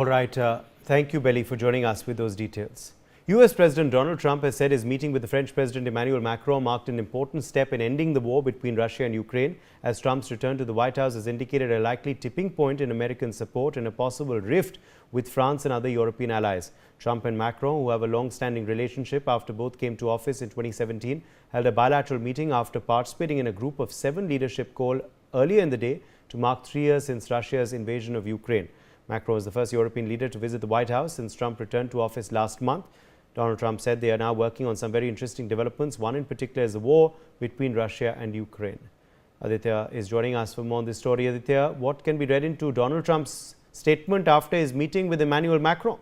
All right. Thank you, Belly, for joining us with those details. US President Donald Trump has said his meeting with the French President Emmanuel Macron marked an important step in ending the war between Russia and Ukraine, as Trump's return to the White House has indicated a likely tipping point in American support and a possible rift with France and other European allies. Trump and Macron, who have a long-standing relationship after both came to office in 2017, held a bilateral meeting after participating in a group of 7 leadership call earlier in the day to mark 3 years since Russia's invasion of Ukraine. Macron is the first European leader to visit the White House since Trump returned to office last month. Donald Trump said they are now working on some very interesting developments. One in particular is the war between Russia and Ukraine. Aditya is joining us for more on this story. Aditya, what can be read into Donald Trump's statement after his meeting with Emmanuel Macron?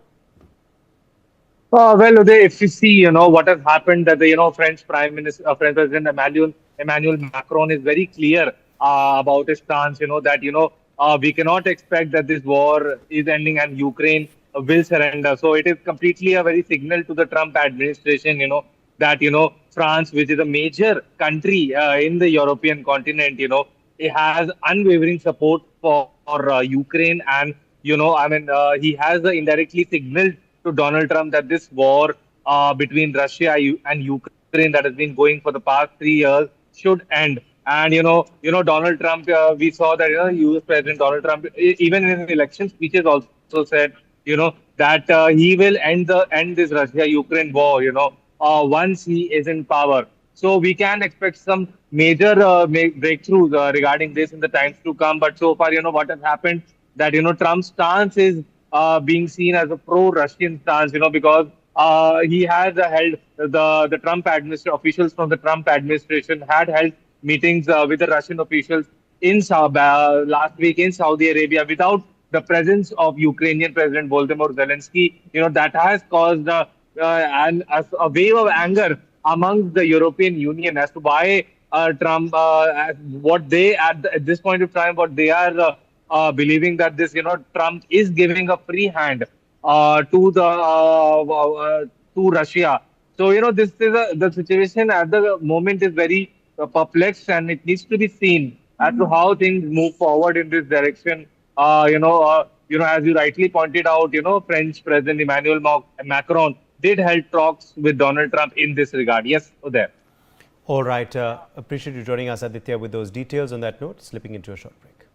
Well, Uday, if you see, what has happened, that the, French French President Emmanuel Macron is very clear about his stance, we cannot expect that this war is ending and Ukraine will surrender. So it is completely a very signal to the Trump administration, that, France, which is a major country in the European continent, it has unwavering support for Ukraine. And, he has indirectly signaled to Donald Trump that this war between Russia and Ukraine that has been going for the past 3 years should end. And Donald Trump, we saw that U.S. President Donald Trump, even in his election speeches, also said that he will end this Russia-Ukraine war. Once he is in power. So we can expect some major breakthroughs regarding this in the times to come. But so far, what has happened, that Trump's stance is being seen as a pro-Russian stance, because he has held the Trump administration, officials from the Trump administration had held meetings with the Russian officials in last week in Saudi Arabia without the presence of Ukrainian President Volodymyr Zelensky. That has caused a wave of anger among the European Union as to why Trump, what they at this point of time, what they are believing that this, Trump is giving a free hand to Russia. So, this is the situation at the moment is very perplexed, and it needs to be seen as to how things move forward in this direction. As you rightly pointed out, French President Emmanuel Macron did hold talks with Donald Trump in this regard. Yes, there. All right. Appreciate you joining us, Aditya, with those details. On that note, slipping into a short break.